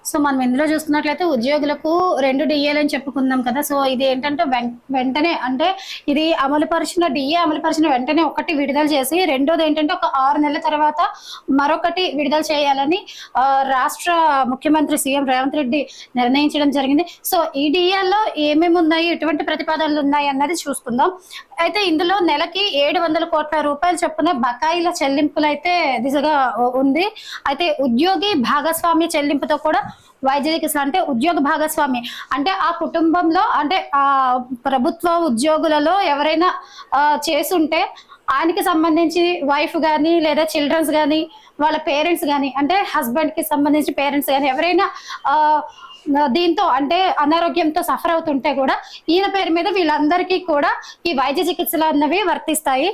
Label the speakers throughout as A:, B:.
A: So మనం ఇందులో చూసుకున్నట్లయితే ఉద్యోగులకు 2 డిఏలు అని చెప్పుకుందాం కదా. సో ఇది ఏంటంటే వెంటనే అంటే ఇది డిఏ అమలుపరిచిన వెంటనే ఒకటి విడుదల చేసి, రెండోది ఏంటంటే ఒక 6 నెలల తర్వాత మరొకటి విడుదల చేయాలని రాష్ట్ర ముఖ్యమంత్రి సీఎం రేవంత్ రెడ్డి నిర్ణయించడం జరిగింది. సో ఈ డిఏల్లో ఏమేమి ఉన్నాయి, ఎటువంటి ప్రతిపాదనలు ఉన్నాయి అన్నది చూసుకుందాం. అయితే ఇందులో నెలకి 700 కోట్ల రూపాయలు చొప్పున బకాయిల చెల్లింపులు అయితే దిశగా ఉంది. అయితే ఉద్యోగి భాగస్వామి చెల్లింపుతో కూడా వైద్య చికిత్స అంటే ఉద్యోగ భాగస్వామి అంటే ఆ కుటుంబంలో అంటే ఆ ప్రభుత్వ ఉద్యోగులలో ఎవరైనా చేసుంటే ఆయనకి సంబంధించి వైఫ్ కానీ లేదా చిల్డ్రన్స్ కానీ వాళ్ళ పేరెంట్స్ కానీ అంటే హస్బెండ్ కి సంబంధించి పేరెంట్స్ కానీ ఎవరైనా దీంతో అంటే అనారోగ్యంతో సఫర్ అవుతుంటే కూడా ఈయన పేరు మీద వీళ్ళందరికీ కూడా ఈ వైద్య చికిత్సలు అన్నవి వర్తిస్తాయి.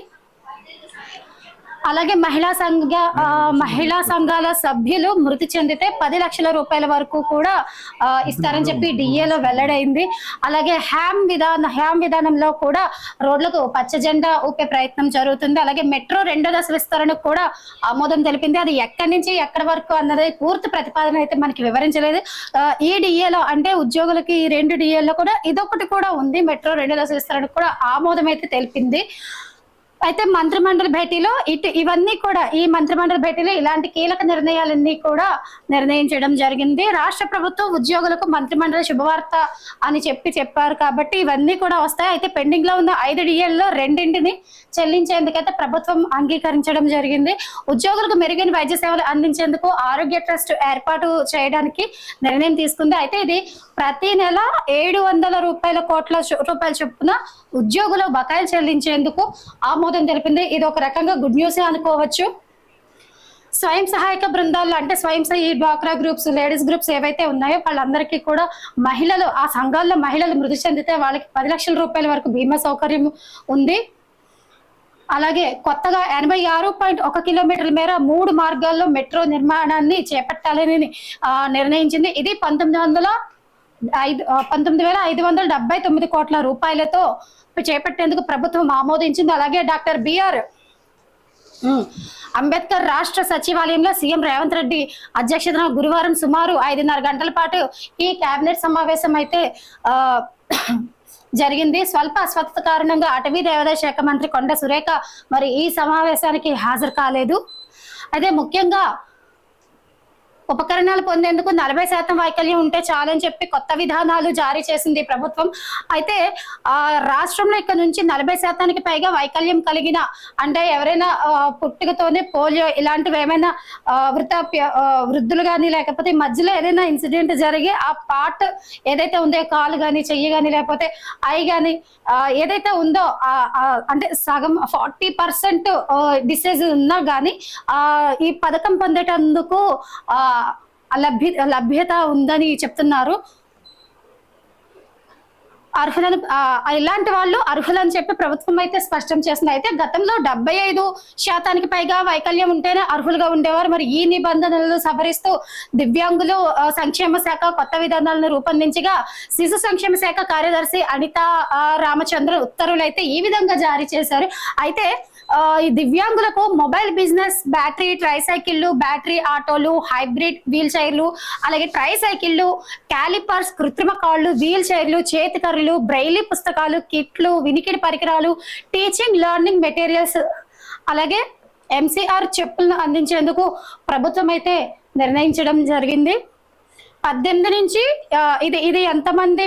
A: అలాగే మహిళా సంఘాల సభ్యులు మృతి చెందితే 10 లక్షల రూపాయల వరకు కూడా ఇస్తారని చెప్పి డిఏలో వెల్లడైంది. అలాగే హ్యామ్ విధానంలో కూడా రోడ్లకు పచ్చ జెండా ఊపే ప్రయత్నం జరుగుతుంది. అలాగే మెట్రో 2వ దశ విస్తరణకు కూడా ఆమోదం తెలిపింది. అది ఎక్కడి నుంచి ఎక్కడి వరకు అన్నది పూర్తి ప్రతిపాదన అయితే మనకి వివరించలేదు. ఈ డిఏలో అంటే ఉద్యోగులకి 2 డిఏల్లో కూడా ఇదొకటి కూడా ఉంది. మెట్రో 2వ దశ విస్తరణకు కూడా ఆమోదం అయితే తెలిపింది. అయితే మంత్రిమండలి భేటీలో ఇవన్నీ కూడా ఈ మంత్రిమండలి భేటీలో ఇలాంటి కీలక నిర్ణయాలన్నీ కూడా నిర్ణయించడం జరిగింది. రాష్ట్ర ప్రభుత్వం ఉద్యోగులకు మంత్రిమండలి శుభవార్త అని చెప్పారు కాబట్టి ఇవన్నీ కూడా వస్తాయి. అయితే పెండింగ్ లో ఉన్న 5 డిఏల్లో 2ని చెల్లించేందుకైతే ప్రభుత్వం అంగీకరించడం జరిగింది. ఉద్యోగులకు మెరుగైన వైద్య సేవలు అందించేందుకు ఆరోగ్య ట్రస్ట్ ఏర్పాటు చేయడానికి నిర్ణయం తీసుకుంది. అయితే ఇది ప్రతి నెల 700 కోట్ల రూపాయల చొప్పున ఉద్యోగులు బకాయిలు చెల్లించేందుకు ఆమోదం తెలిపింది. ఇది ఒక రకంగా గుడ్ న్యూస్ అనుకోవచ్చు. స్వయం సహాయక బృందాలు అంటే ఈ డ్వాక్రా గ్రూప్స్, లేడీస్ గ్రూప్స్ ఏవైతే ఉన్నాయో వాళ్ళందరికీ కూడా మహిళలు ఆ సంఘాల్లో మహిళలు మృతి చెందితే వాళ్ళకి 10 లక్షల రూపాయల వరకు బీమా సౌకర్యం ఉంది. అలాగే కొత్తగా 86.1 కిలోమీటర్ల మేర 3 మార్గాల్లో మెట్రో నిర్మాణాన్ని చేపట్టాలని నిర్ణయించింది. ఇది 19,579 కోట్ల రూపాయలతో చేపట్టేందుకు ప్రభుత్వం ఆమోదించింది. అలాగే డాక్టర్ బిఆర్ అంబేద్కర్ రాష్ట్ర సచివాలయంలో సీఎం రేవంత్ రెడ్డి అధ్యక్షతన గురువారం సుమారు 5:30 గంటల పాటు ఈ కేబినెట్ సమావేశం అయితే జరిగింది. స్వల్ప అస్వస్థత కారణంగా అటవీ దేవాదాయ శాఖ మంత్రి కొండ సురేఖ మరి ఈ సమావేశానికి హాజరు కాలేదు. అయితే ముఖ్యంగా ఉపకరణాలు పొందేందుకు 40% వైకల్యం ఉంటే చాలని చెప్పి కొత్త విధానాలు జారీ చేసింది ప్రభుత్వం. అయితే రాష్ట్రంలో ఇక్కడ నుంచి 40%కి పైగా వైకల్యం కలిగిన అంటే ఎవరైనా పుట్టుకతోనే పోలియో ఇలాంటివి ఏమైనా వృద్ధులు కానీ లేకపోతే మధ్యలో ఏదైనా ఇన్సిడెంట్ జరిగి ఆ పార్ట్ ఏదైతే ఉందో కాలు కానీ చెయ్యి కానీ లేకపోతే ఐ కానీ ఏదైతే ఉందో అంటే సగం 40% డిసీజ్ ఉన్నా కానీ ఈ పథకం పొందేటందుకు లభ్యత ఉందని చెప్తున్నారు. అర్హులను ఇలాంటి వాళ్ళు అర్హులని చెప్పి ప్రభుత్వం అయితే స్పష్టం చేస్తుంది. అయితే గతంలో 75% పైగా వైకల్యం ఉంటేనే అర్హులుగా ఉండేవారు. మరి ఈ నిబంధనలను సవరిస్తూ దివ్యాంగులు సంక్షేమ శాఖ కొత్త విధానాలను రూపొందించగా శిశు సంక్షేమ శాఖ కార్యదర్శి అనితా రామచంద్రన్ ఉత్తర్వులు అయితే ఈ విధంగా జారీ చేశారు. అయితే ఈ దివ్యాంగులకు మొబైల్ బిజినెస్, బ్యాటరీ ట్రైసైకిళ్లు, బ్యాటరీ ఆటోలు, హైబ్రిడ్ వీల్ చైర్లు, అలాగే ట్రైసైకిళ్లు, క్యాలిపర్స్, కృత్రిమ కాళ్ళు, వీల్ చైర్లు, చేతికర్రలు, బ్రైలీ పుస్తకాలు, కిట్లు, వినికిడి పరికరాలు, టీచింగ్ లెర్నింగ్ మెటీరియల్స్, అలాగే ఎంసీఆర్ చెప్పులను అందించేందుకు ప్రభుత్వం అయితే నిర్ణయించడం జరిగింది. 18 నుంచి ఇది ఎంతమంది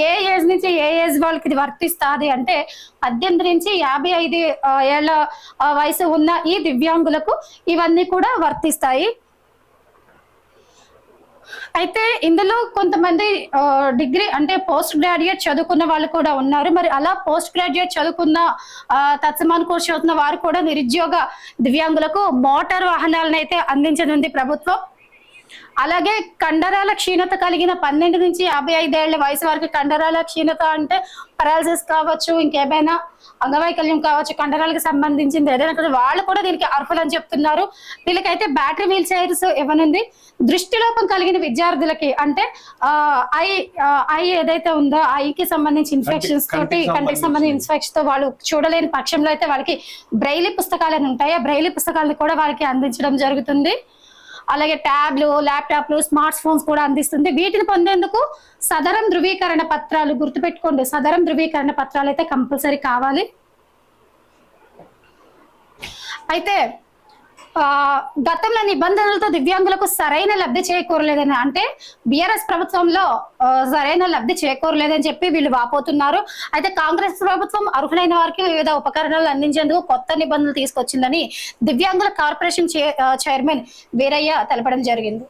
A: ఏ ఏజ్ నుంచి ఏ ఏజ్ వాళ్ళకి ఇది వర్తిస్తుంది అంటే 18 నుంచి 55 ఏళ్ల వయసు ఉన్న ఈ దివ్యాంగులకు ఇవన్నీ కూడా వర్తిస్తాయి. అయితే ఇందులో కొంతమంది డిగ్రీ అంటే పోస్ట్ గ్రాడ్యుయేట్ చదువుకున్న వాళ్ళు కూడా ఉన్నారు. మరి అలా పోస్ట్ గ్రాడ్యుయేట్ చదువుకున్న తత్సమాన కోర్సు చదువుతున్న వారు కూడా నిరుద్యోగ దివ్యాంగులకు మోటార్ వాహనాలను అయితే అందించనుంది ప్రభుత్వం. అలాగే కండరాల క్షీణత కలిగిన 12 నుంచి 55 ఏళ్ల వయసు వరకు కండరాల క్షీణత అంటే పెరాలసిస్ కావచ్చు, ఇంకేమైనా అంగవైకల్యం కావచ్చు, కండరాలకు సంబంధించింది ఏదైనా వాళ్ళు కూడా దీనికి అర్హులు అని చెప్తున్నారు. వీళ్ళకైతే బ్యాటరీ వీల్ చైర్స్ ఇవ్వనుంది. దృష్టిలోపం కలిగిన విద్యార్థులకి అంటే ఐ ఏదైతే ఉందో ఐకి సంబంధించి ఇన్ఫెక్షన్స్ తోటి కంటికి సంబంధించిన ఇన్ఫెక్షన్ తో వాళ్ళు చూడలేని పక్షంలో అయితే వాళ్ళకి బ్రైలీ పుస్తకాలు ఉంటాయి. ఆ బ్రైలీ పుస్తకాలను కూడా వాళ్ళకి అందించడం జరుగుతుంది. అలాగే ట్యాబ్లు, ల్యాప్టాప్లు, స్మార్ట్ ఫోన్స్ కూడా అందిస్తుంది. వీటిని పొందేందుకు సదరం ధృవీకరణ పత్రాలు, గుర్తుపెట్టుకోండి, సదరం ధృవీకరణ పత్రాలు అయితే కంపల్సరీ కావాలి. అయితే గతంలో నిబంధనలతో దివ్యాంగులకు సరైన లబ్ధి చేకూరలేదని, అంటే బిఆర్ఎస్ ప్రభుత్వంలో సరైన లబ్ధి చేకూరలేదని చెప్పి వీళ్ళు వాపోతున్నారు. అయితే కాంగ్రెస్ ప్రభుత్వం అర్హులైన వారికి వివిధ ఉపకరణాలు అందించేందుకు కొత్త నిబంధనలు తీసుకొచ్చిందని దివ్యాంగుల కార్పొరేషన్ చైర్మన్ వీరయ్య తెలపడం జరిగింది.